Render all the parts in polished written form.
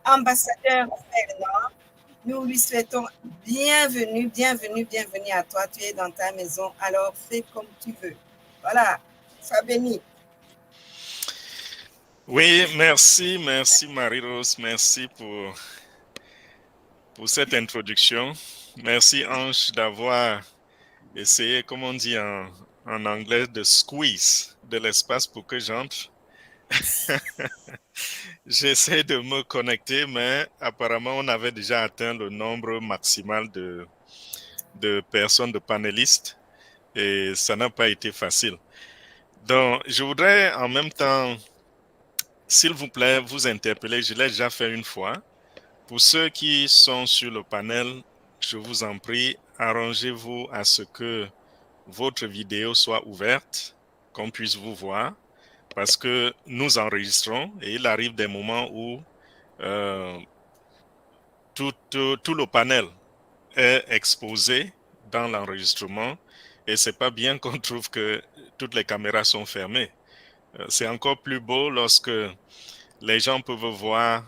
Ambassadeur Fernand, nous lui souhaitons bienvenue à toi. Tu es dans ta maison, alors fais comme tu veux. Voilà, sois béni. Oui, merci Marie-Rose, merci pour cette introduction. Merci Ange d'avoir essayé, comme on dit en anglais, de squeeze de l'espace pour que j'entre. J'essaie de me connecter, mais apparemment on avait déjà atteint le nombre maximal de personnes, de panélistes, et ça n'a pas été facile. Donc, je voudrais en même temps, s'il vous plaît, vous interpeller. Je l'ai déjà fait une fois. Pour ceux qui sont sur le panel, je vous en prie, arrangez-vous à ce que votre vidéo soit ouverte, qu'on puisse vous voir, parce que nous enregistrons et il arrive des moments où euh, tout le panel est exposé dans l'enregistrement et c'est pas bien qu'on trouve que toutes les caméras sont fermées. C'est encore plus beau lorsque les gens peuvent voir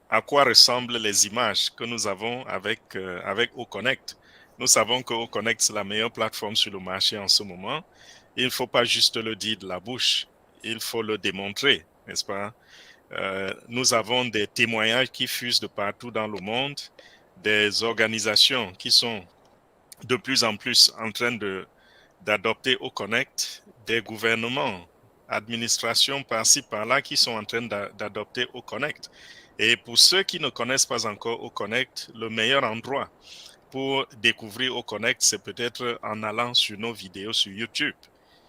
à quoi ressemblent les images que nous avons avec Oconnect. Nous savons que Oconnect, c'est la meilleure plateforme sur le marché en ce moment. Il ne faut pas juste le dire de la bouche, il faut le démontrer, n'est-ce pas? Nous avons des témoignages qui fusent de partout dans le monde, des organisations qui sont de plus en plus en train d'adopter Oconnect, des gouvernements, administrations par-ci par-là qui sont en train d'adopter Oconnect. Et pour ceux qui ne connaissent pas encore Oconnect, le meilleur endroit pour découvrir Oconnect, c'est peut-être en allant sur nos vidéos sur YouTube.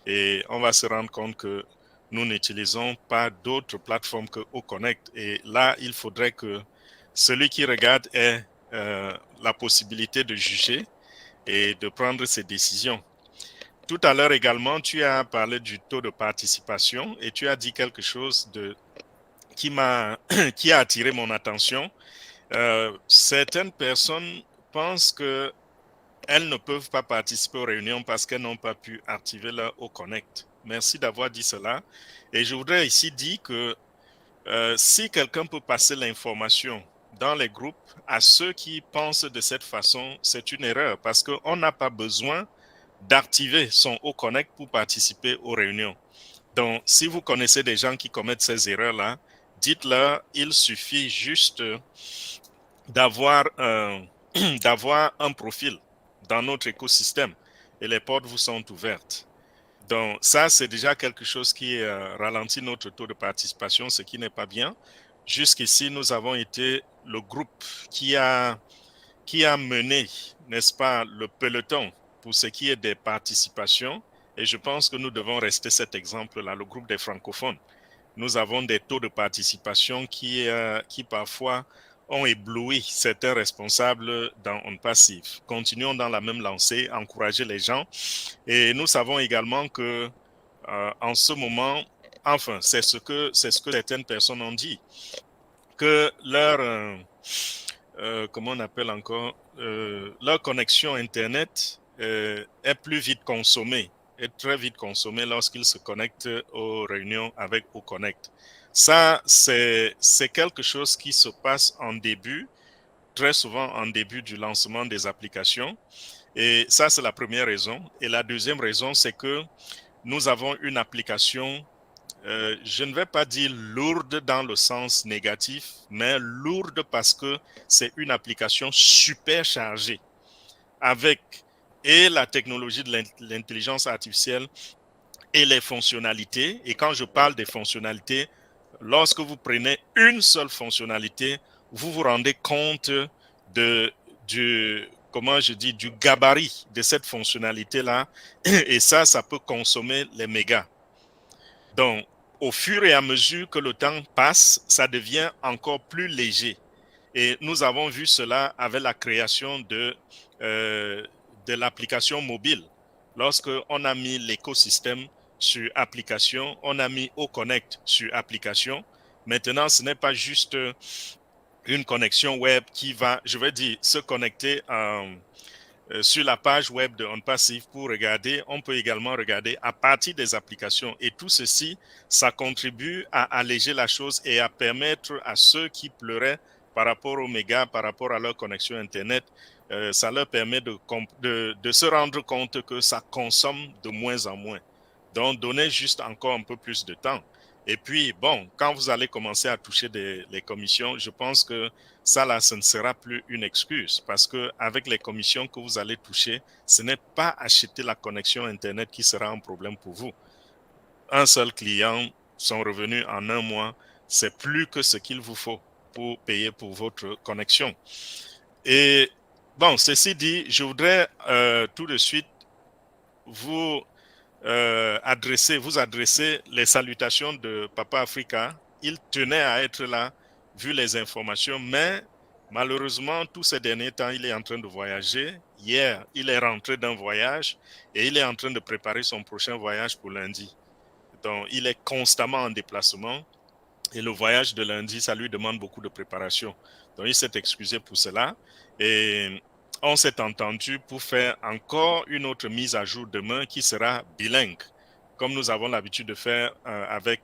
Et on va se rendre compte que nous n'utilisons pas d'autres plateformes que Oconnect. Et là, il faudrait que celui qui regarde ait la possibilité de juger et de prendre ses décisions. Tout à l'heure également, tu as parlé du taux de participation et tu as dit quelque chose qui qui a attiré mon attention. Certaines personnes pensent que elles ne peuvent pas participer aux réunions parce qu'elles n'ont pas pu activer leur Oconnect. Merci d'avoir dit cela. Et je voudrais ici dire que si quelqu'un peut passer l'information dans les groupes à ceux qui pensent de cette façon, c'est une erreur parce qu'on n'a pas besoin d'activer son Oconnect pour participer aux réunions. Donc, si vous connaissez des gens qui commettent ces erreurs-là, dites-leur, il suffit juste d'avoir d'avoir un profil dans notre écosystème et les portes vous sont ouvertes. Donc, ça, c'est déjà quelque chose qui ralentit notre taux de participation, ce qui n'est pas bien. Jusqu'ici, nous avons été le groupe qui a mené, n'est-ce pas, le peloton pour ce qui est des participations. Et je pense que nous devons rester cet exemple-là, le groupe des francophones. Nous avons des taux de participation qui parfois ont ébloui certains responsables dans On Passive. Continuons dans la même lancée, encourager les gens. Et nous savons également que en ce moment, enfin, c'est ce que certaines personnes ont dit, que comment on appelle encore, leur connexion Internet est plus vite consommée, est très vite consommée lorsqu'ils se connectent aux réunions avec Oconnect. Ça, c'est quelque chose qui se passe en début, très souvent en début du lancement des applications. Et ça, c'est la première raison. Et la deuxième raison, c'est que nous avons une application, je ne vais pas dire lourde dans le sens négatif, mais lourde parce que c'est une application super chargée avec et la technologie de l'intelligence artificielle et les fonctionnalités. Et quand je parle des fonctionnalités, lorsque vous prenez une seule fonctionnalité, vous vous rendez compte de, comment je dis, du gabarit de cette fonctionnalité-là. Et ça peut consommer les mégas. Donc, au fur et à mesure que le temps passe, ça devient encore plus léger. Et nous avons vu cela avec la création de l'application mobile. Lorsqu'on a mis l'écosystème sur application, on a mis Oconnect sur application. Maintenant, ce n'est pas juste une connexion web qui va, je vais dire, se connecter sur la page web de OnPassive pour regarder. On peut également regarder à partir des applications. Et tout ceci, ça contribue à alléger la chose et à permettre à ceux qui pleuraient par rapport aux mégas, par rapport à leur connexion Internet, ça leur permet de se rendre compte que ça consomme de moins en moins. Donc, donnez juste encore un peu plus de temps. Et puis, bon, quand vous allez commencer à toucher les commissions, je pense que ça, là, ce ne sera plus une excuse parce qu'avec les commissions que vous allez toucher, ce n'est pas acheter la connexion Internet qui sera un problème pour vous. Un seul client, son revenu en un mois, c'est plus que ce qu'il vous faut pour payer pour votre connexion. Et bon, ceci dit, je voudrais tout de suite vous adresser les salutations de Papa Africa. Il tenait à être là, vu les informations, mais malheureusement, tous ces derniers temps, il est en train de voyager. Hier, il est rentré d'un voyage et il est en train de préparer son prochain voyage pour lundi. Donc, il est constamment en déplacement et le voyage de lundi, ça lui demande beaucoup de préparation. Donc, il s'est excusé pour cela et on s'est entendu pour faire encore une autre mise à jour demain qui sera bilingue, comme nous avons l'habitude de faire avec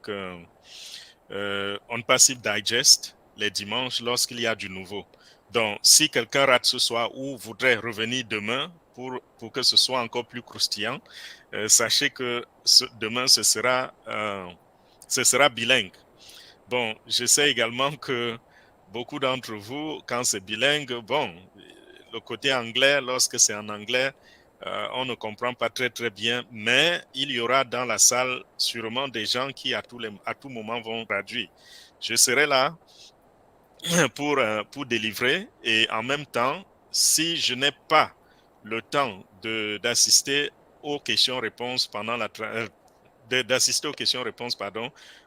OnPassive Digest les dimanches lorsqu'il y a du nouveau. Donc, si quelqu'un rate ce soir ou voudrait revenir demain pour que ce soit encore plus croustillant, sachez que demain, ce sera bilingue. Bon, je sais également que beaucoup d'entre vous, quand c'est bilingue, bon, le côté anglais, lorsque c'est en anglais, on ne comprend pas très très bien, mais il y aura dans la salle sûrement des gens qui à tout moment vont traduire. Je serai là pour délivrer et en même temps, si je n'ai pas le temps d'assister aux questions-réponses d'assister aux questions-réponses,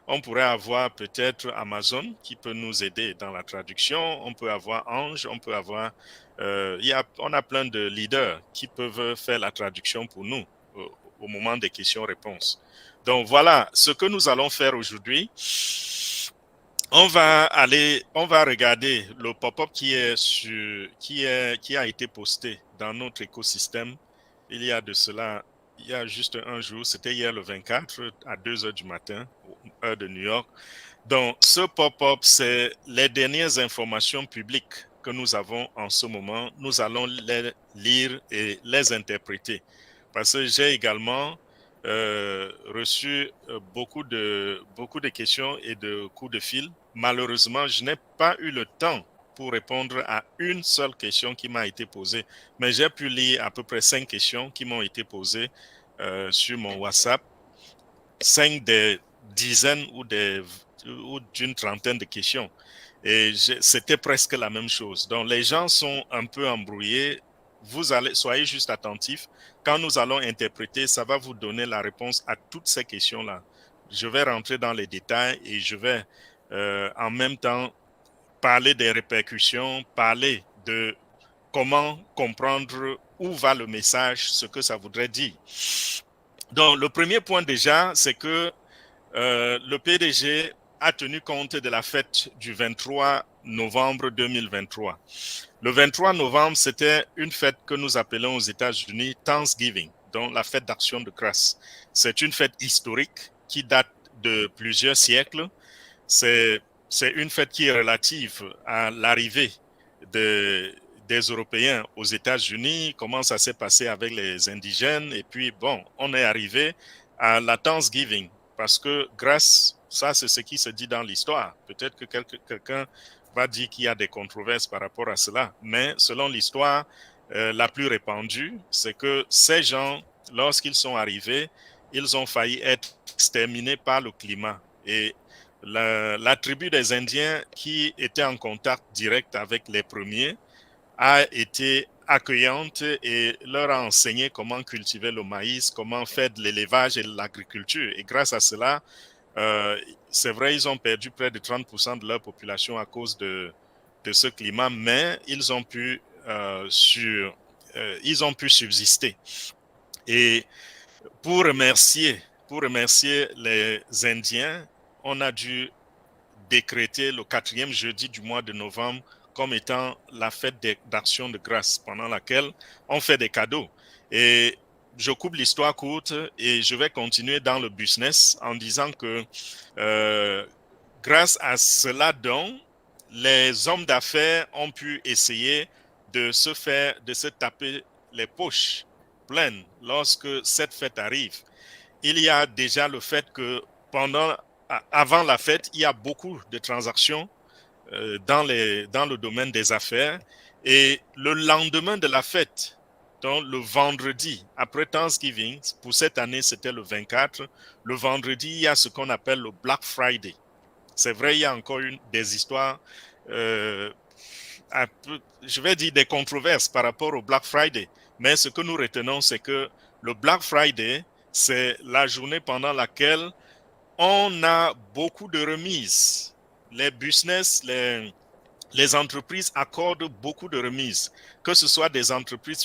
on pourrait avoir peut-être Amazon qui peut nous aider dans la traduction, on peut avoir Ange, on peut avoir, on a plein de leaders qui peuvent faire la traduction pour nous au moment des questions-réponses. Donc voilà ce que nous allons faire aujourd'hui. On va regarder le pop-up qui a été posté dans notre écosystème. Il y a juste un jour, c'était hier le 24 à 2 heures du matin, heure de New York. Donc, ce pop-up, c'est les dernières informations publiques que nous avons en ce moment. Nous allons les lire et les interpréter. Parce que j'ai également reçu beaucoup de questions et de coups de fil. Malheureusement, je n'ai pas eu le temps pour répondre à une seule question qui m'a été posée. Mais j'ai pu lire à peu près 5 questions qui m'ont été posées sur mon WhatsApp. 5 des dizaines ou d'une trentaine de questions. Et c'était presque la même chose. Donc, les gens sont un peu embrouillés. Soyez juste attentifs. Quand nous allons interpréter, ça va vous donner la réponse à toutes ces questions-là. Je vais rentrer dans les détails et je vais en même temps parler des répercussions, parler de comment comprendre où va le message, ce que ça voudrait dire. Donc, le premier point déjà, c'est que le PDG a tenu compte de la fête du 23 novembre 2023. Le 23 novembre, c'était une fête que nous appelons aux États-Unis Thanksgiving, donc la fête d'action de grâce. C'est une fête historique qui date de plusieurs siècles. C'est une fête qui est relative à l'arrivée des Européens aux États-Unis, comment ça s'est passé avec les indigènes, et puis bon, on est arrivé à la Thanksgiving, parce que grâce, ça c'est ce qui se dit dans l'histoire. Peut-être que quelqu'un va dire qu'il y a des controverses par rapport à cela, mais selon l'histoire la plus répandue, c'est que ces gens, lorsqu'ils sont arrivés, ils ont failli être exterminés par le climat. Et la tribu des Indiens qui était en contact direct avec les premiers a été accueillante et leur a enseigné comment cultiver le maïs, comment faire de l'élevage et de l'agriculture. Et grâce à cela, c'est vrai, ils ont perdu près de 30% de leur population à cause de ce climat, mais ils ont pu subsister. Et pour remercier les Indiens, on a dû décréter le 4e jeudi du mois de novembre comme étant la fête d'action de grâce pendant laquelle on fait des cadeaux. Et je coupe l'histoire courte et je vais continuer dans le business en disant que grâce à cela donc, les hommes d'affaires ont pu essayer de se taper les poches pleines lorsque cette fête arrive. Il y a déjà le fait que avant la fête, il y a beaucoup de transactions dans le domaine des affaires. Et le lendemain de la fête, donc le vendredi, après Thanksgiving, pour cette année, c'était le 24, le vendredi, il y a ce qu'on appelle le Black Friday. C'est vrai, il y a encore des histoires, je vais dire des controverses par rapport au Black Friday. Mais ce que nous retenons, c'est que le Black Friday, c'est la journée pendant laquelle on a beaucoup de remises. Les business, les entreprises accordent beaucoup de remises, que ce soit des entreprises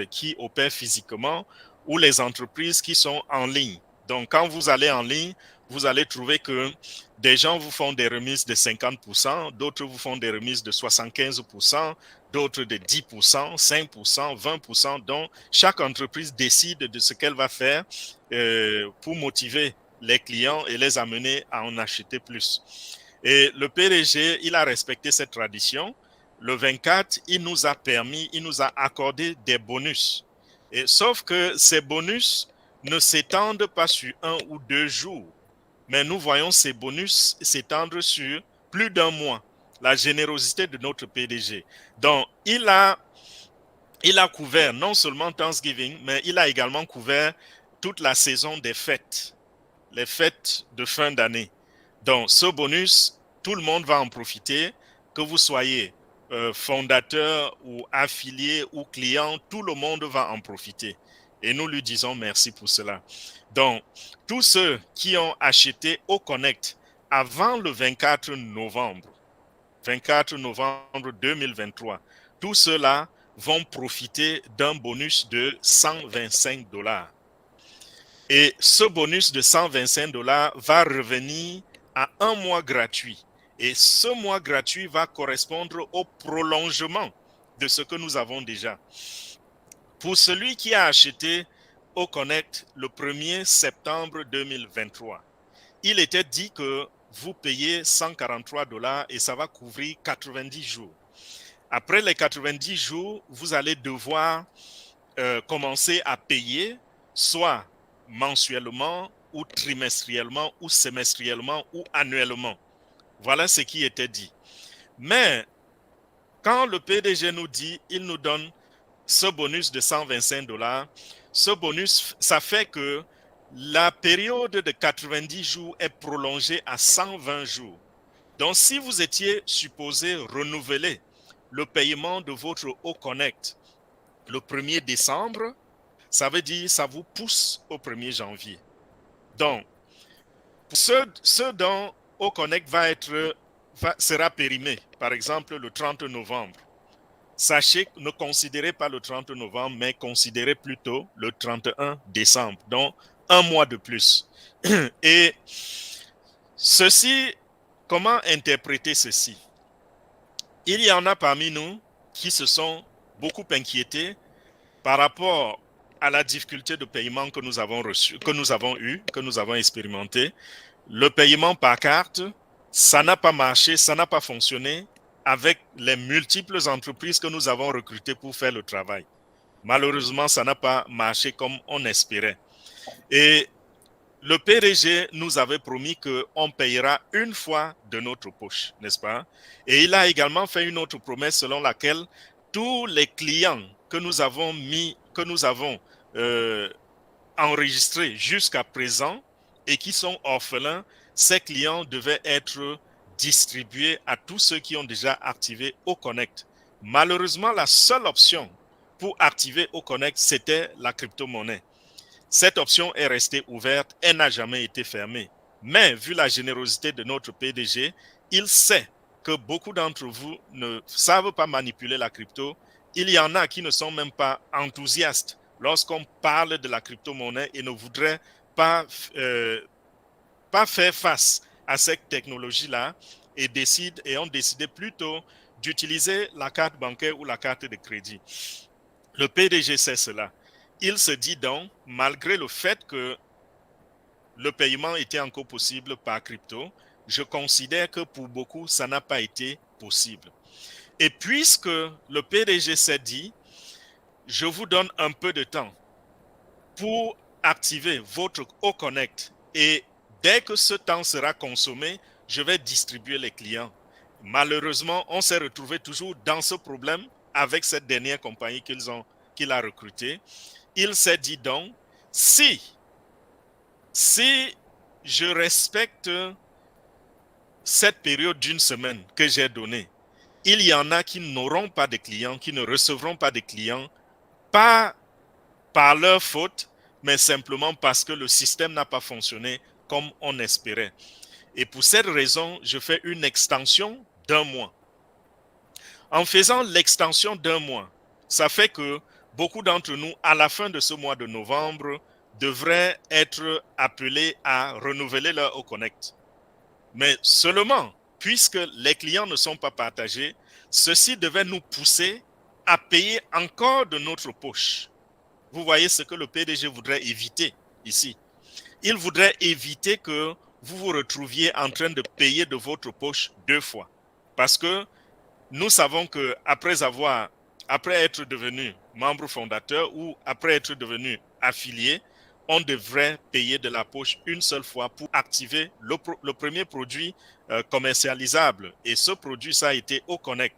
qui opèrent physiquement ou les entreprises qui sont en ligne. Donc, quand vous allez en ligne, vous allez trouver que des gens vous font des remises de 50%, d'autres vous font des remises de 75%, d'autres de 10%, 5%, 20%. Donc, chaque entreprise décide de ce qu'elle va faire pour motiver les clients et les amener à en acheter plus. Et le PDG, il a respecté cette tradition. Le 24, il nous a accordé des bonus. Et, sauf que ces bonus ne s'étendent pas sur 1 ou 2 jours, mais nous voyons ces bonus s'étendre sur plus d'1 mois. La générosité de notre PDG. Donc, il a couvert non seulement Thanksgiving, mais il a également couvert toute la saison des fêtes, les fêtes de fin d'année. Donc, ce bonus, tout le monde va en profiter, que vous soyez fondateur ou affilié ou client, tout le monde va en profiter. Et nous lui disons merci pour cela. Donc, tous ceux qui ont acheté au Connect avant le 24 novembre 2023, tous ceux-là vont profiter d'un bonus de $125. Et ce bonus de $125 va revenir à 1 mois gratuit. Et ce mois gratuit va correspondre au prolongement de ce que nous avons déjà. Pour celui qui a acheté au Connect le 1er septembre 2023, il était dit que vous payez $143 et ça va couvrir 90 jours. Après les 90 jours, vous allez devoir commencer à payer soit mensuellement ou trimestriellement ou semestriellement ou annuellement. Voilà ce qui était dit. Mais quand le PDG nous dit, il nous donne ce bonus de $125, ce bonus, ça fait que la période de 90 jours est prolongée à 120 jours. Donc, si vous étiez supposé renouveler le paiement de votre Au-Connect le 1er décembre, ça veut dire que ça vous pousse au 1er janvier. Donc, ce dont Au-Connect sera périmé, par exemple le 30 novembre, sachez, ne considérez pas le 30 novembre, mais considérez plutôt le 31 décembre, donc 1 mois de plus. Et ceci, comment interpréter ceci? Il y en a parmi nous qui se sont beaucoup inquiétés par rapport à la difficulté de paiement que nous avons expérimenté. Le paiement par carte, ça n'a pas marché, ça n'a pas fonctionné avec les multiples entreprises que nous avons recrutées pour faire le travail. Malheureusement, ça n'a pas marché comme on espérait. Et le PDG nous avait promis qu'on payera une fois de notre poche, n'est-ce pas? Et il a également fait une autre promesse selon laquelle tous les clients que nous avons enregistrés jusqu'à présent et qui sont orphelins, ces clients devaient être distribués à tous ceux qui ont déjà activé Au-Connect. Malheureusement, la seule option pour activer Au-Connect, c'était la crypto-monnaie. Cette option est restée ouverte, elle n'a jamais été fermée. Mais vu la générosité de notre PDG, il sait que beaucoup d'entre vous ne savent pas manipuler la crypto. Il y en a qui ne sont même pas enthousiastes lorsqu'on parle de la crypto-monnaie et ne voudraient pas faire face à cette technologie-là et ont décidé plutôt d'utiliser la carte bancaire ou la carte de crédit. Le PDG sait cela. Il se dit donc, malgré le fait que le paiement était encore possible par crypto, je considère que pour beaucoup, ça n'a pas été possible. Et puisque le PDG s'est dit, je vous donne un peu de temps pour activer votre Oconnect et dès que ce temps sera consommé, je vais distribuer les clients. Malheureusement, on s'est retrouvé toujours dans ce problème avec cette dernière compagnie qu'il a recrutée. Il s'est dit donc, si je respecte cette période d'une semaine que j'ai donnée, il y en a qui n'auront pas de clients, qui ne recevront pas de clients, pas par leur faute, mais simplement parce que le système n'a pas fonctionné comme on espérait. Et pour cette raison, je fais une extension d'1 mois. En faisant l'extension d'1 mois, ça fait que beaucoup d'entre nous, à la fin de ce mois de novembre, devraient être appelés à renouveler leur Oconnect. Mais seulement, puisque les clients ne sont pas partagés, ceci devait nous pousser à payer encore de notre poche. Vous voyez ce que le PDG voudrait éviter ici. Il voudrait éviter que vous vous retrouviez en train de payer de votre poche 2 fois. Parce que nous savons que après être devenu membre fondateur ou après être devenu affilié, on devrait payer de la poche une seule fois pour activer le premier produit commercialisable. Et ce produit, ça a été Oconnect.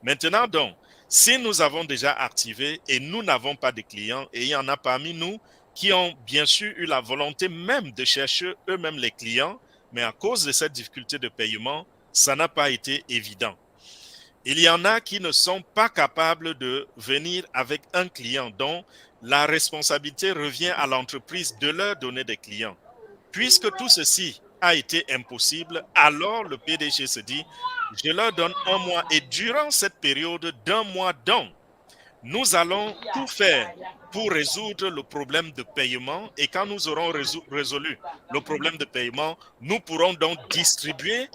Maintenant donc, si nous avons déjà activé et nous n'avons pas de clients, et il y en a parmi nous qui ont bien sûr eu la volonté même de chercher eux-mêmes les clients, mais à cause de cette difficulté de paiement, ça n'a pas été évident. Il y en a qui ne sont pas capables de venir avec un client dont la responsabilité revient à l'entreprise de leur donner des clients. Puisque tout ceci a été impossible, alors le PDG se dit, je leur donne 1 mois et durant cette période d'1 mois donc, nous allons tout faire pour résoudre le problème de paiement et quand nous aurons résolu le problème de paiement, nous pourrons donc distribuer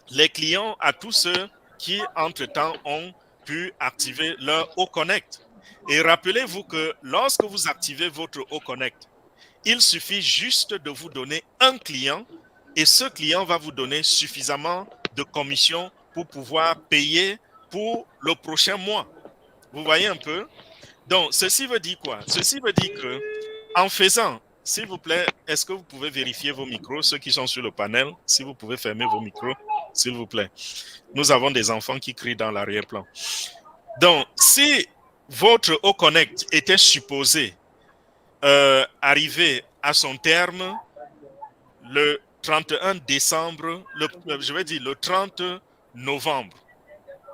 les clients à tous ceux qui, entre-temps, ont pu activer leur Oconnect. Et rappelez-vous que lorsque vous activez votre Oconnect, il suffit juste de vous donner un client et ce client va vous donner suffisamment de commission pour pouvoir payer pour le prochain mois. Vous voyez un peu? Donc, ceci veut dire quoi? Ceci veut dire que en faisant, s'il vous plaît, est-ce que vous pouvez vérifier vos micros, ceux qui sont sur le panel, si vous pouvez fermer vos micros, s'il vous plaît. Nous avons des enfants qui crient dans l'arrière-plan. Donc, si votre Oconnect était supposé arriver à son terme le 31 décembre, je vais dire le 30 novembre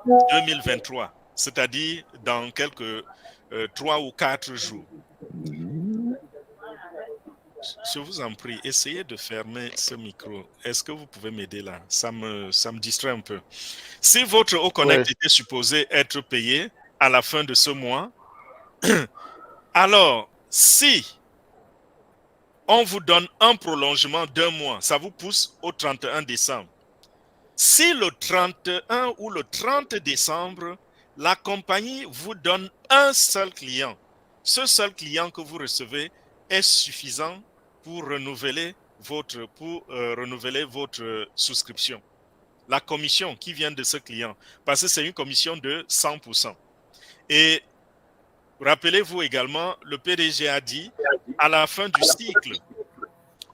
2023, c'est-à-dire dans quelques 3 ou 4 jours. Je vous en prie, essayez de fermer ce micro. Est-ce que vous pouvez m'aider là? Ça me distrait un peu. Si votre Oconnect était supposé être payé à la fin de ce mois, alors si on vous donne un prolongement d'1 mois, ça vous pousse au 31 décembre. Si le 31 ou le 30 décembre, la compagnie vous donne un seul client, ce seul client que vous recevez est suffisant pour renouveler votre souscription. La commission qui vient de ce client, parce que c'est une commission de 100%. Et rappelez-vous également, le PDG a dit, à la fin du cycle,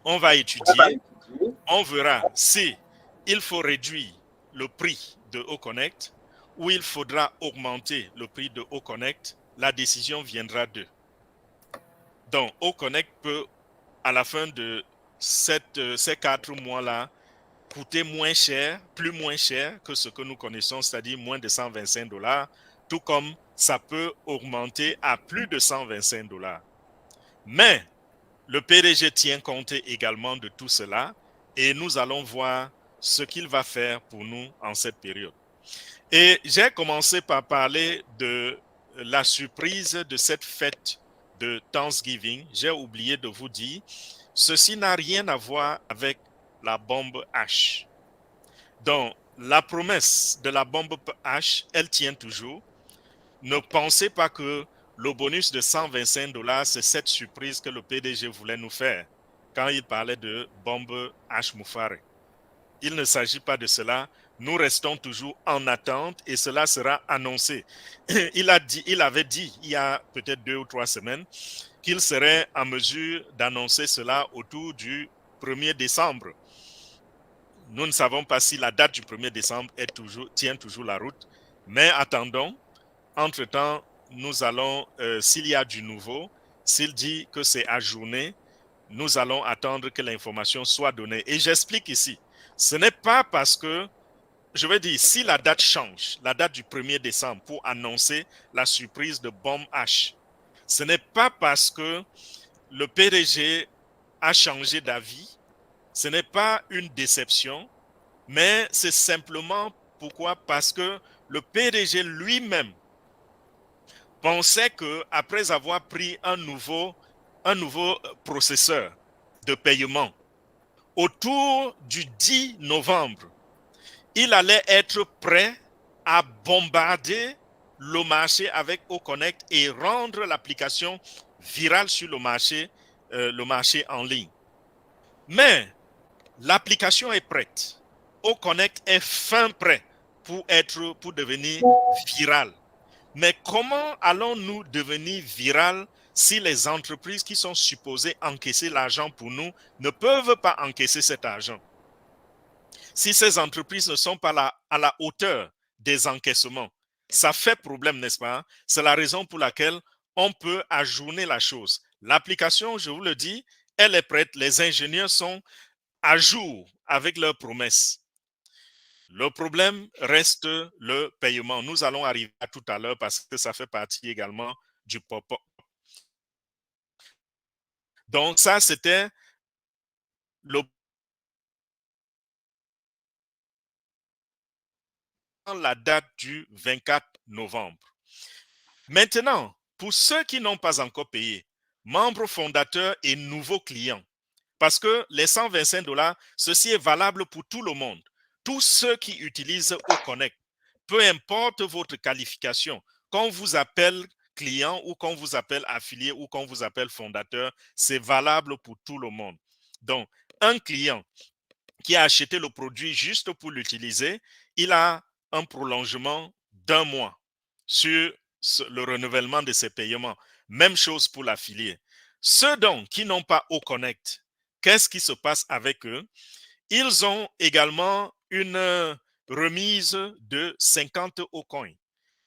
on va étudier, on verra si il faut réduire le prix de Oconnect ou il faudra augmenter le prix de Oconnect. La décision viendra d'eux. Donc, Oconnect peut, à la fin de ces 4 mois-là, coûter moins cher que ce que nous connaissons, c'est-à-dire moins de $125, tout comme ça peut augmenter à plus de $125. Mais le PDG tient compte également de tout cela et nous allons voir ce qu'il va faire pour nous en cette période. Et j'ai commencé par parler de la surprise de cette fête de Thanksgiving. J'ai oublié de vous dire, ceci n'a rien à voir avec la bombe H. Donc, la promesse de la bombe H, elle tient toujours. Ne pensez pas que le bonus de $125, c'est cette surprise que le PDG voulait nous faire quand il parlait de bombe H Moufare. Il ne s'agit pas de cela. Nous restons toujours en attente et cela sera annoncé. Il avait dit il y a peut-être 2 ou 3 semaines qu'il serait en mesure d'annoncer cela autour du 1er décembre. Nous ne savons pas si la date du 1er décembre tient toujours la route, mais attendons. Entre-temps, nous allons, s'il y a du nouveau, s'il dit que c'est ajourné, nous allons attendre que l'information soit donnée. Et j'explique ici, ce n'est pas parce que, je veux dire, si la date change, la date du 1er décembre pour annoncer la surprise de bombe H, ce n'est pas parce que le PDG a changé d'avis, ce n'est pas une déception, mais c'est simplement pourquoi? Parce que le PDG lui-même pensait qu'après avoir pris un nouveau processeur de paiement autour du 10 novembre, il allait être prêt à bombarder le marché avec Oconnect et rendre l'application virale sur le marché en ligne. Mais l'application est prête. Oconnect est fin prêt pour devenir viral. Mais comment allons-nous devenir viral si les entreprises qui sont supposées encaisser l'argent pour nous ne peuvent pas encaisser cet argent? Si ces entreprises ne sont pas à la hauteur des encaissements, ça fait problème, n'est-ce pas? C'est la raison pour laquelle on peut ajourner la chose. L'application, je vous le dis, elle est prête. Les ingénieurs sont à jour avec leurs promesses. Le problème reste le paiement. Nous allons arriver à tout à l'heure parce que ça fait partie également du pop-up. Donc ça, c'était la date du 24 novembre. Maintenant, pour ceux qui n'ont pas encore payé, membres fondateurs et nouveaux clients, parce que les $125, ceci est valable pour tout le monde. Tous ceux qui utilisent Oconnect, peu importe votre qualification, qu'on vous appelle client ou qu'on vous appelle affilié ou qu'on vous appelle fondateur, c'est valable pour tout le monde. Donc, un client qui a acheté le produit juste pour l'utiliser, il a un prolongement d'1 mois sur le renouvellement de ses paiements. Même chose pour l'affilié. Ceux donc qui n'ont pas Oconnect, qu'est-ce qui se passe avec eux? Ils ont également une remise de 50 Occoins.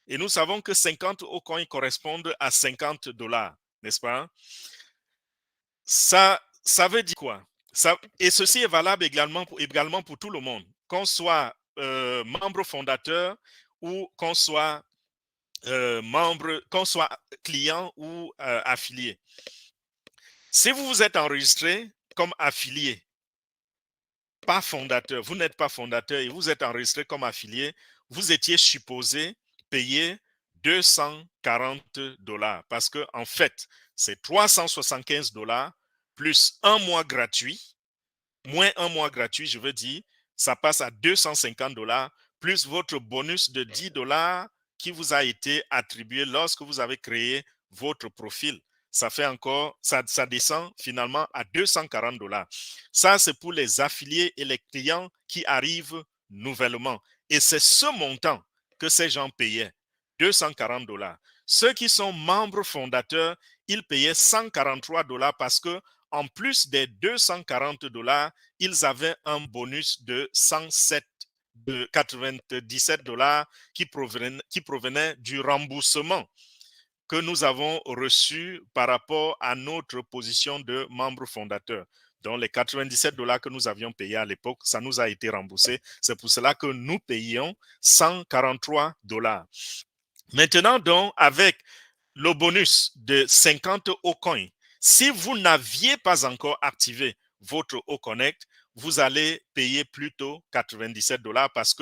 Et nous savons que 50 Occoins correspondent à $50, n'est-ce pas? Ça veut dire quoi? Et ceci est valable également pour tout le monde, qu'on soit membre fondateur ou qu'on soit client ou affilié. Si vous vous êtes enregistré comme affilié, pas fondateur, vous n'êtes pas fondateur et vous êtes enregistré comme affilié, vous étiez supposé payer $240 parce que en fait, c'est $375 plus 1 mois gratuit, moins 1 mois gratuit, je veux dire, ça passe à $250 plus votre bonus de $10 qui vous a été attribué lorsque vous avez créé votre profil. Ça fait encore, ça descend finalement à $240. Ça, c'est pour les affiliés et les clients qui arrivent nouvellement. Et c'est ce montant que ces gens payaient, $240. Ceux qui sont membres fondateurs, ils payaient $143 parce que en plus des $240, ils avaient un bonus de 97 qui provenait du remboursement que nous avons reçu par rapport à notre position de membre fondateur. Donc, les $97 que nous avions payés à l'époque, ça nous a été remboursé. C'est pour cela que nous payons $143. Maintenant, donc, avec le bonus de 50 Occoins, si vous n'aviez pas encore activé votre Oconnect, vous allez payer plutôt $93 parce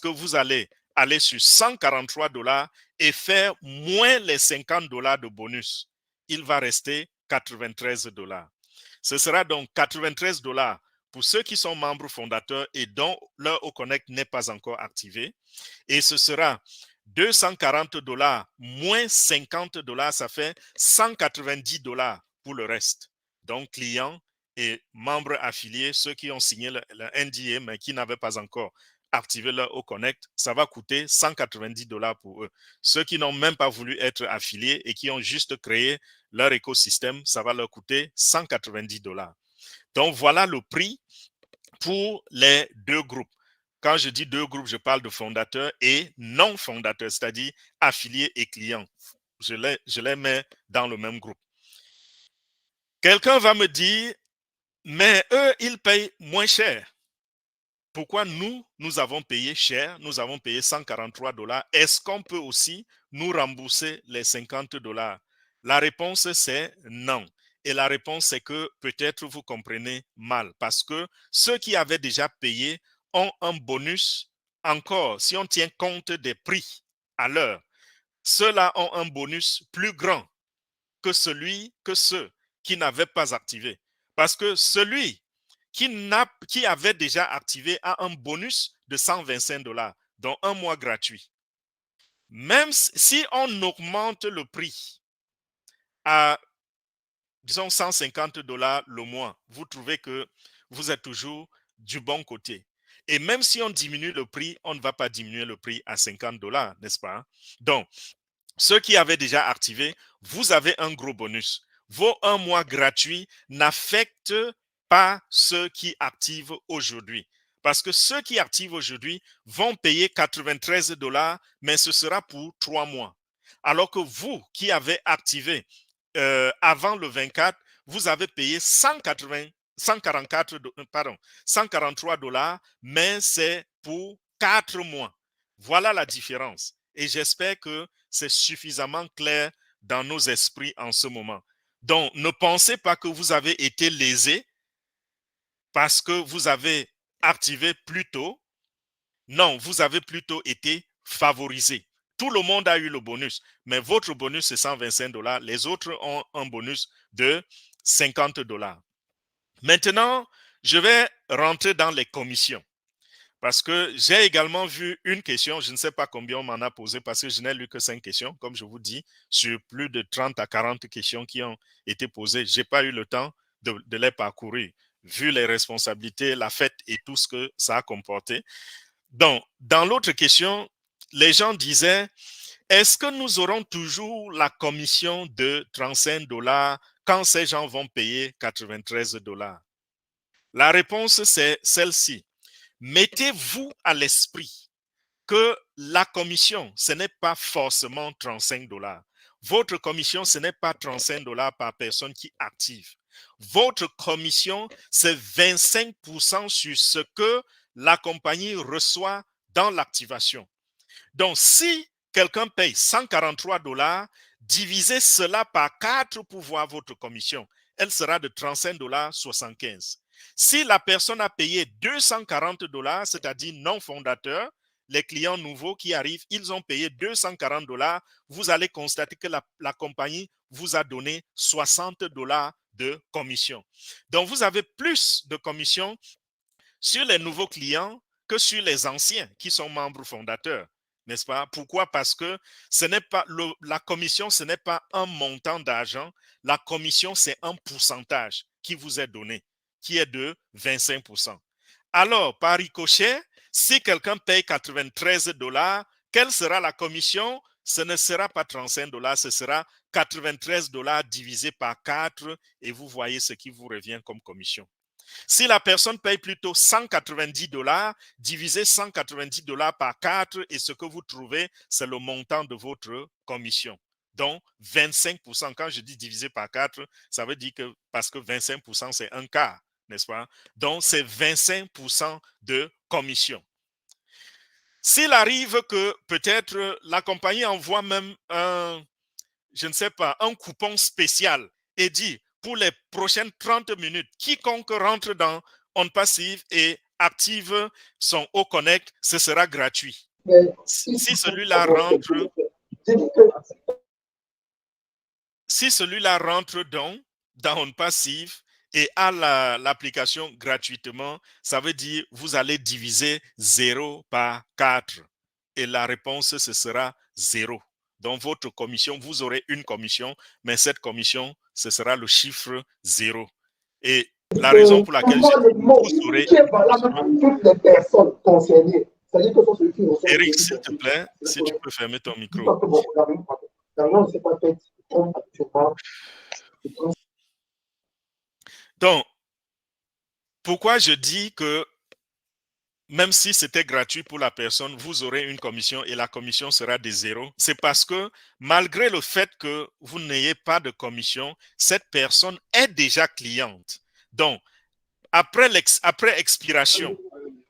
que vous allez aller sur $143 et faire moins les $50 de bonus. Il va rester $93. Ce sera donc $93 pour ceux qui sont membres fondateurs et dont leur Oconnect n'est pas encore activé. Et ce sera $240 moins $50, ça fait $190 pour le reste. Donc, clients et membres affiliés, ceux qui ont signé le NDA mais qui n'avaient pas encore activé leur Oconnect, ça va coûter $190 pour eux. Ceux qui n'ont même pas voulu être affiliés et qui ont juste créé leur écosystème, ça va leur coûter $190. Donc, voilà le prix pour les deux groupes. Quand je dis deux groupes, je parle de fondateurs et non fondateurs, c'est-à-dire affiliés et clients. Je les mets dans le même groupe. Quelqu'un va me dire, mais eux, ils payent moins cher. Pourquoi nous avons payé cher, nous avons payé $143. Est-ce qu'on peut aussi nous rembourser les $50? La réponse, c'est non. Et la réponse, c'est que peut-être vous comprenez mal parce que ceux qui avaient déjà payé ont un bonus encore. Si on tient compte des prix à l'heure, ceux-là ont un bonus plus grand que ceux qui n'avaient pas activé. Parce que celui qui avait déjà activé a un bonus de $125, dont un mois gratuit. Même si on augmente le prix à, disons, $150 le mois, vous trouvez que vous êtes toujours du bon côté. Et même si on diminue le prix, on ne va pas diminuer le prix à $50, n'est-ce pas? Donc, ceux qui avaient déjà activé, vous avez un gros bonus. Vos 1 mois gratuits n'affectent pas ceux qui activent aujourd'hui. Parce que ceux qui activent aujourd'hui vont payer $93, mais ce sera pour 3 mois. Alors que vous qui avez activé avant le 24, vous avez payé $143, mais c'est pour 4 mois. Voilà la différence. Et j'espère que c'est suffisamment clair dans nos esprits en ce moment. Donc, ne pensez pas que vous avez été lésé parce que vous avez activé plus tôt. Non, vous avez plutôt été favorisé. Tout le monde a eu le bonus, mais votre bonus c'est $125. Les autres ont un bonus de $50. Maintenant, je vais rentrer dans les commissions. Parce que j'ai également vu une question, je ne sais pas combien on m'en a posé parce que je n'ai lu que 5 questions, comme je vous dis, sur plus de 30 à 40 questions qui ont été posées. Je n'ai pas eu le temps de les parcourir, vu les responsabilités, la fête et tout ce que ça a comporté. Donc, dans l'autre question, les gens disaient, est-ce que nous aurons toujours la commission de $35 quand ces gens vont payer $93? La réponse, c'est celle-ci. Mettez-vous à l'esprit que la commission, ce n'est pas forcément $35. Votre commission, ce n'est pas $35 par personne qui active. Votre commission, c'est 25% sur ce que la compagnie reçoit dans l'activation. Donc, si quelqu'un paye $143, divisez cela par 4 pour voir votre commission. Elle sera de $35,75. Si la personne a payé $240, c'est-à-dire non fondateur, les clients nouveaux qui arrivent, ils ont payé $240, vous allez constater que la compagnie vous a donné $60 de commission. Donc, vous avez plus de commission sur les nouveaux clients que sur les anciens qui sont membres fondateurs. N'est-ce pas? Pourquoi? Parce que ce n'est pas la commission, ce n'est pas un montant d'argent. La commission, c'est un pourcentage qui vous est donné, qui est de 25%. Alors, par ricochet, si quelqu'un paye $93, quelle sera la commission? Ce ne sera pas $35, ce sera $93 divisé par 4 et vous voyez ce qui vous revient comme commission. Si la personne paye plutôt $190, divisez $190 par 4 et ce que vous trouvez, c'est le montant de votre commission. Donc, 25%. Quand je dis divisé par 4, ça veut dire que parce que 25%, c'est un quart, n'est-ce pas? Donc, c'est 25% de commission. S'il arrive que peut-être la compagnie envoie même je ne sais pas, un coupon spécial et dit pour les prochaines 30 minutes, quiconque rentre dans OnPassive et active son Oconnect, ce sera gratuit. Si celui-là rentre donc dans OnPassive Et à l'application gratuitement, ça veut dire vous allez diviser 0 par 4. Et la réponse, ce sera 0. Donc, votre commission, vous aurez une commission, mais cette commission, ce sera le chiffre 0. Et la raison pour laquelle vous aurez... qui est valable pour toutes les personnes concernées. C'est-à-dire que celui qui reçoit... Eric, s'il te plaît, si tu peux fermer ton micro. Donc, pourquoi je dis que même si c'était gratuit pour la personne, vous aurez une commission et la commission sera de 0. C'est parce que malgré le fait que vous n'ayez pas de commission, cette personne est déjà cliente. Donc, après expiration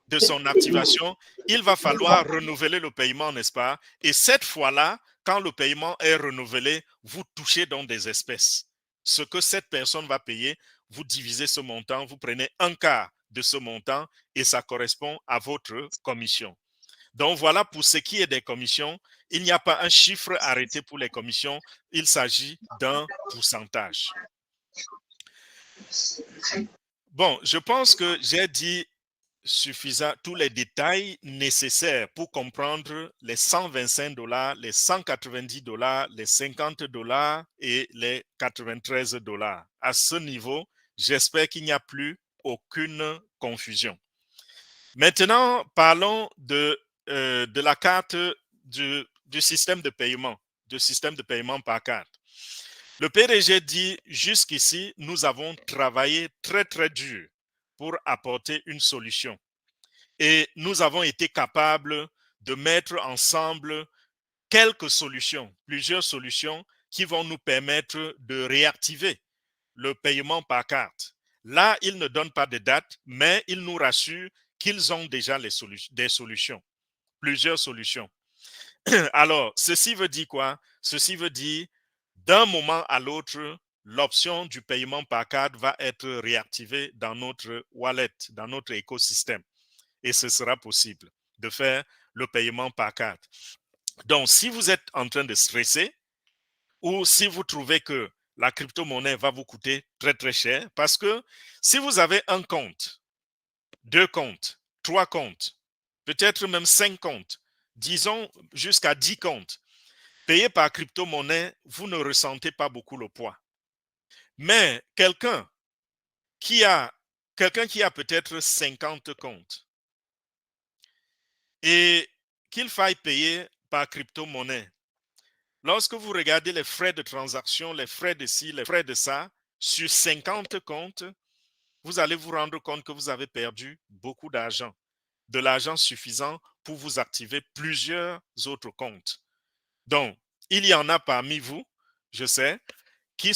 de son activation, il va falloir renouveler le paiement, n'est-ce pas? Et cette fois-là, quand le paiement est renouvelé, vous touchez donc des espèces. Ce que cette personne va payer, vous divisez ce montant, vous prenez un quart de ce montant et ça correspond à votre commission. Donc voilà, pour ce qui est des commissions, il n'y a pas un chiffre arrêté pour les commissions, il s'agit d'un pourcentage. Bon, je pense que j'ai dit suffisant tous les détails nécessaires pour comprendre les 125 $, les 190 $, les 50 $ et les 93 $. À ce niveau, j'espère qu'il n'y a plus aucune confusion. Maintenant, parlons de la carte du système de paiement, par carte. Le PDG dit jusqu'ici, nous avons travaillé très, très dur pour apporter une solution. Et nous avons été capables de mettre ensemble quelques solutions, plusieurs solutions qui vont nous permettre de réactiver le paiement par carte. Là, ils ne donnent pas de date, mais ils nous rassurent qu'ils ont déjà des solutions, plusieurs solutions. Alors, ceci veut dire quoi? Ceci veut dire, d'un moment à l'autre, l'option du paiement par carte va être réactivée dans notre wallet, dans notre écosystème. Et ce sera possible de faire le paiement par carte. Donc, si vous êtes en train de stresser ou si vous trouvez que la crypto-monnaie va vous coûter très, très cher, parce que si vous avez un compte, 2 comptes, 3 comptes, peut-être même 5 comptes, disons jusqu'à 10 comptes, payés par crypto-monnaie, vous ne ressentez pas beaucoup le poids. Mais quelqu'un qui a peut-être 50 comptes et qu'il faille payer par crypto-monnaie, lorsque vous regardez les frais de transaction, les frais de ci, les frais de ça, sur 50 comptes, vous allez vous rendre compte que vous avez perdu beaucoup d'argent, de l'argent suffisant pour vous activer plusieurs autres comptes. Donc, il y en a parmi vous, je sais, qui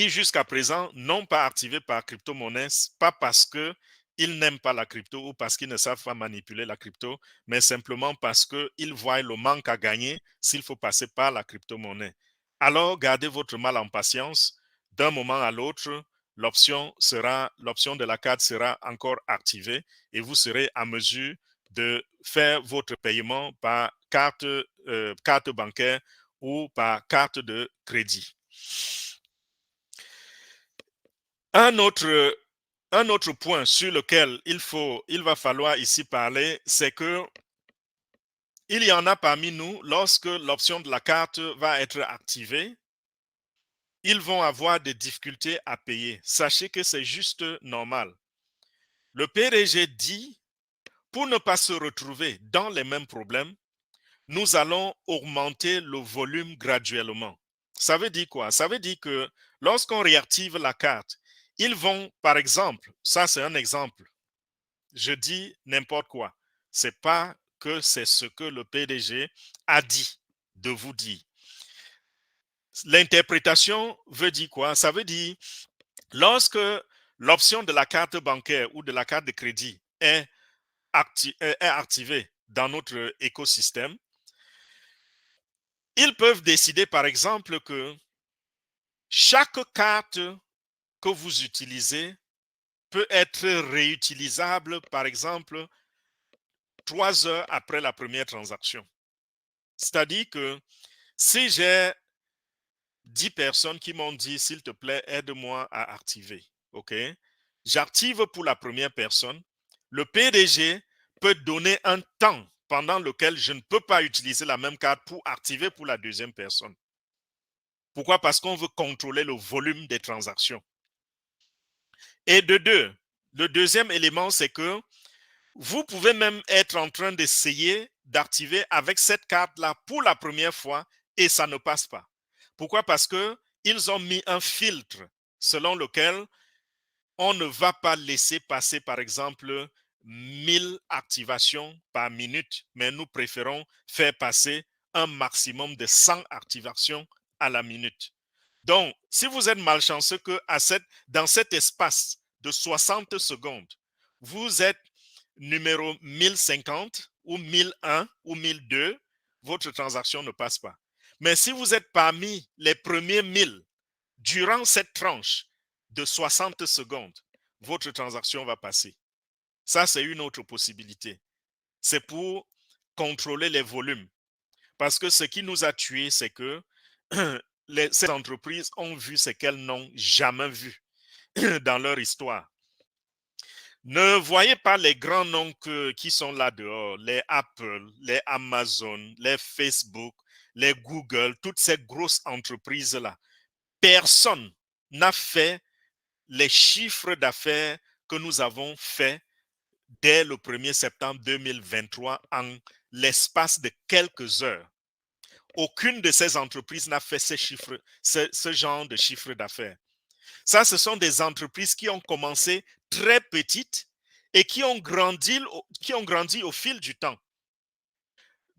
jusqu'à présent n'ont pas activé par crypto-monnaie, pas parce qu'ils n'aiment pas la crypto ou parce qu'ils ne savent pas manipuler la crypto, mais simplement parce qu'ils voient le manque à gagner s'il faut passer par la crypto-monnaie. Alors, gardez votre mal en patience. D'un moment à l'autre, l'option de la carte sera encore activée et vous serez à mesure de faire votre paiement par carte bancaire ou par carte de crédit. Un autre point sur lequel il va falloir ici parler, c'est que il y en a parmi nous, lorsque l'option de la carte va être activée, ils vont avoir des difficultés à payer. Sachez que c'est juste normal. Le PDG dit, pour ne pas se retrouver dans les mêmes problèmes, nous allons augmenter le volume graduellement. Ça veut dire quoi? Ça veut dire que lorsqu'on réactive la carte, ils vont, par exemple, ça c'est un exemple, je dis n'importe quoi. Ce n'est pas que c'est ce que le PDG a dit de vous dire. L'interprétation veut dire quoi? Ça veut dire, lorsque l'option de la carte bancaire ou de la carte de crédit est activée dans notre écosystème, ils peuvent décider, par exemple, que chaque carte que vous utilisez peut être réutilisable, par exemple, 3 heures après la première transaction. C'est-à-dire que si j'ai 10 personnes qui m'ont dit, s'il te plaît, aide-moi à activer. OK? J'active pour la première personne. Le PDG peut donner un temps pendant lequel je ne peux pas utiliser la même carte pour activer pour la deuxième personne. Pourquoi? Parce qu'on veut contrôler le volume des transactions. Et de deux, le deuxième élément, c'est que vous pouvez même être en train d'essayer d'activer avec cette carte-là pour la première fois et ça ne passe pas. Pourquoi? Parce qu'ils ont mis un filtre selon lequel on ne va pas laisser passer, par exemple, 1000 activations par minute, mais nous préférons faire passer un maximum de 100 activations à la minute. Donc, si vous êtes malchanceux que dans cet espace de 60 secondes, vous êtes numéro 1050 ou 1001 ou 1002, votre transaction ne passe pas. Mais si vous êtes parmi les premiers 1000 durant cette tranche de 60 secondes, votre transaction va passer. Ça, c'est une autre possibilité. C'est pour contrôler les volumes. Parce que ce qui nous a tués, c'est que ces entreprises ont vu ce qu'elles n'ont jamais vu dans leur histoire. Ne voyez pas les grands noms qui sont là dehors, les Apple, les Amazon, les Facebook, les Google, toutes ces grosses entreprises-là. Personne n'a fait les chiffres d'affaires que nous avons fait dès le 1er septembre 2023 en l'espace de quelques heures. Aucune de ces entreprises n'a fait ce genre de chiffre d'affaires. Ça, ce sont des entreprises qui ont commencé très petites et qui ont grandi au fil du temps.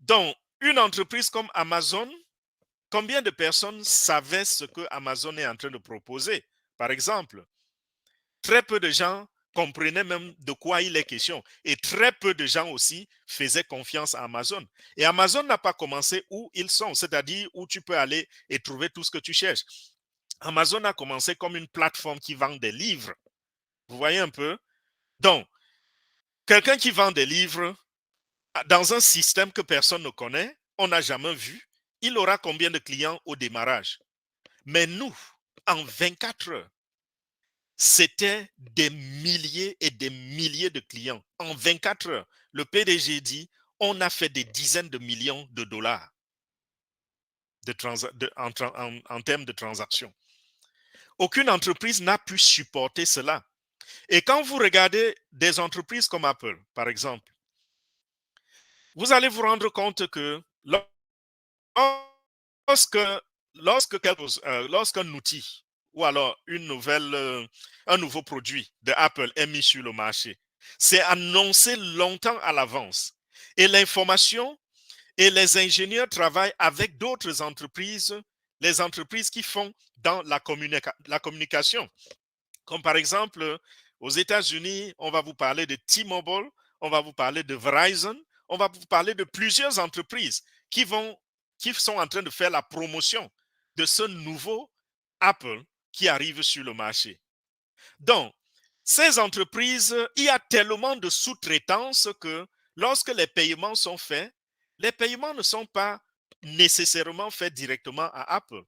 Donc, une entreprise comme Amazon, combien de personnes savaient ce que Amazon est en train de proposer? Par exemple, très peu de gens comprenaient même de quoi il est question. Et très peu de gens aussi faisaient confiance à Amazon. Et Amazon n'a pas commencé où ils sont, c'est-à-dire où tu peux aller et trouver tout ce que tu cherches. Amazon a commencé comme une plateforme qui vend des livres. Vous voyez un peu? Donc, quelqu'un qui vend des livres dans un système que personne ne connaît, on n'a jamais vu, il aura combien de clients au démarrage? Mais nous, en 24 heures, c'était des milliers et des milliers de clients. En 24 heures, le PDG dit, on a fait des dizaines de millions de dollars en termes de transactions. Aucune entreprise n'a pu supporter cela. Et quand vous regardez des entreprises comme Apple, par exemple, vous allez vous rendre compte que lorsqu'un outil ou alors un nouveau produit de Apple est mis sur le marché, c'est annoncé longtemps à l'avance. Et l'information et les ingénieurs travaillent avec d'autres entreprises, les entreprises qui font dans la communication. Comme par exemple, aux États-Unis, on va vous parler de T-Mobile, on va vous parler de Verizon, on va vous parler de plusieurs entreprises qui sont en train de faire la promotion de ce nouveau Apple qui arrive sur le marché. Donc, ces entreprises, il y a tellement de sous-traitance que lorsque les paiements sont faits, les paiements ne sont pas nécessairement faits directement à Apple.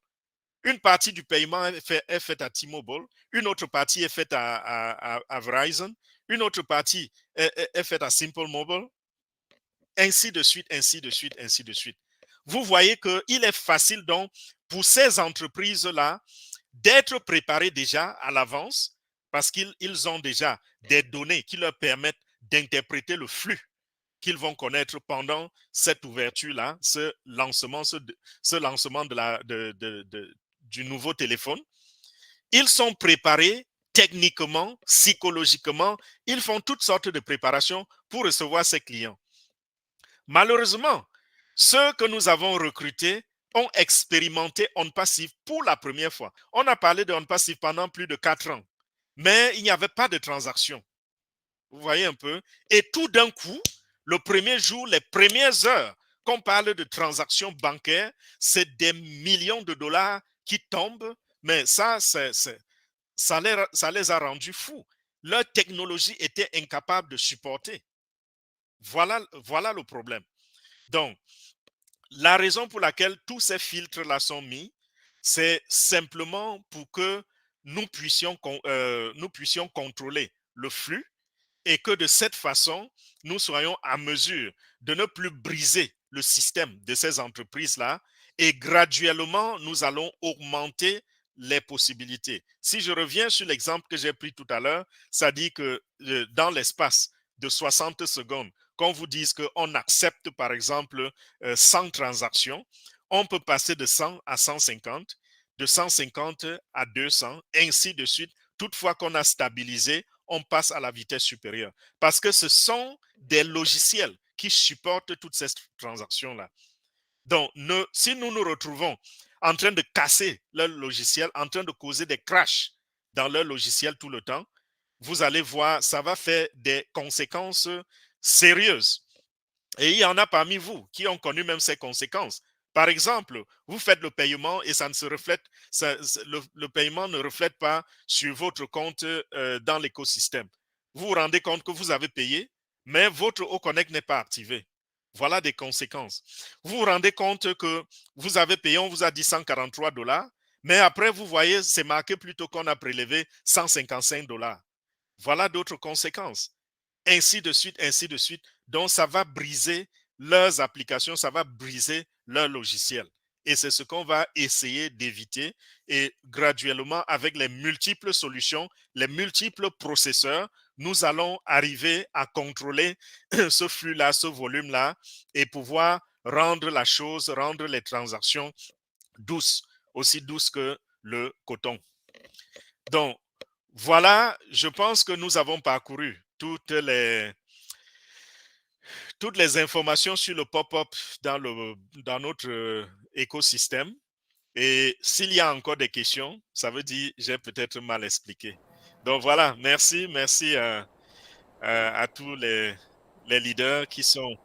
Une partie du paiement est faite à T-Mobile, une autre partie est faite à Verizon, une autre partie est faite à Simple Mobile, ainsi de suite, ainsi de suite, ainsi de suite. Vous voyez qu'il est facile donc pour ces entreprises-là d'être préparées déjà à l'avance parce qu'ils ont déjà des données qui leur permettent d'interpréter le flux qu'ils vont connaître pendant cette ouverture-là, ce lancement du nouveau téléphone. Ils sont préparés techniquement, psychologiquement, ils font toutes sortes de préparations pour recevoir ces clients. Malheureusement, ceux que nous avons recrutés ont expérimenté OnPassive pour la première fois. On a parlé de OnPassive pendant plus de 4 ans, mais il n'y avait pas de transaction. Vous voyez un peu? Et tout d'un coup, le premier jour, les premières heures, qu'on parle de transactions bancaires, c'est des millions de dollars qui tombent, mais ça les a rendus fous. Leur technologie était incapable de supporter. Voilà le problème. Donc, la raison pour laquelle tous ces filtres-là sont mis, c'est simplement pour que nous puissions contrôler le flux et que de cette façon, nous soyons à mesure de ne plus briser le système de ces entreprises-là et graduellement, nous allons augmenter les possibilités. Si je reviens sur l'exemple que j'ai pris tout à l'heure, ça dit que dans l'espace de 60 secondes, qu'on vous dise qu'on accepte par exemple 100 transactions, on peut passer de 100 à 150, de 150 à 200, ainsi de suite. Toutefois qu'on a stabilisé, on passe à la vitesse supérieure. Parce que ce sont des logiciels qui supportent toutes ces transactions-là. Donc, si nous nous retrouvons en train de casser leur logiciel, en train de causer des crashs dans leur logiciel tout le temps, vous allez voir, ça va faire des conséquences sérieuses. Et il y en a parmi vous qui ont connu même ces conséquences. Par exemple, vous faites le paiement et ça ne se reflète, le paiement ne reflète pas sur votre compte dans l'écosystème. Vous vous rendez compte que vous avez payé, mais votre Oconnect n'est pas activé. Voilà des conséquences. Vous vous rendez compte que vous avez payé, on vous a dit 143 $, mais après vous voyez, c'est marqué plutôt qu'on a prélevé 155 $. Voilà d'autres conséquences. Ainsi de suite, ainsi de suite. Donc, ça va briser leurs applications, ça va briser leur logiciel. Et c'est ce qu'on va essayer d'éviter. Et graduellement, avec les multiples solutions, les multiples processeurs, nous allons arriver à contrôler ce flux-là, ce volume-là, et pouvoir rendre la chose, rendre les transactions douces, aussi douces que le coton. Donc, voilà, je pense que nous avons parcouru toutes les informations sur le pop-up dans notre écosystème. Et s'il y a encore des questions, ça veut dire que j'ai peut-être mal expliqué. Donc voilà, merci à tous les leaders qui sont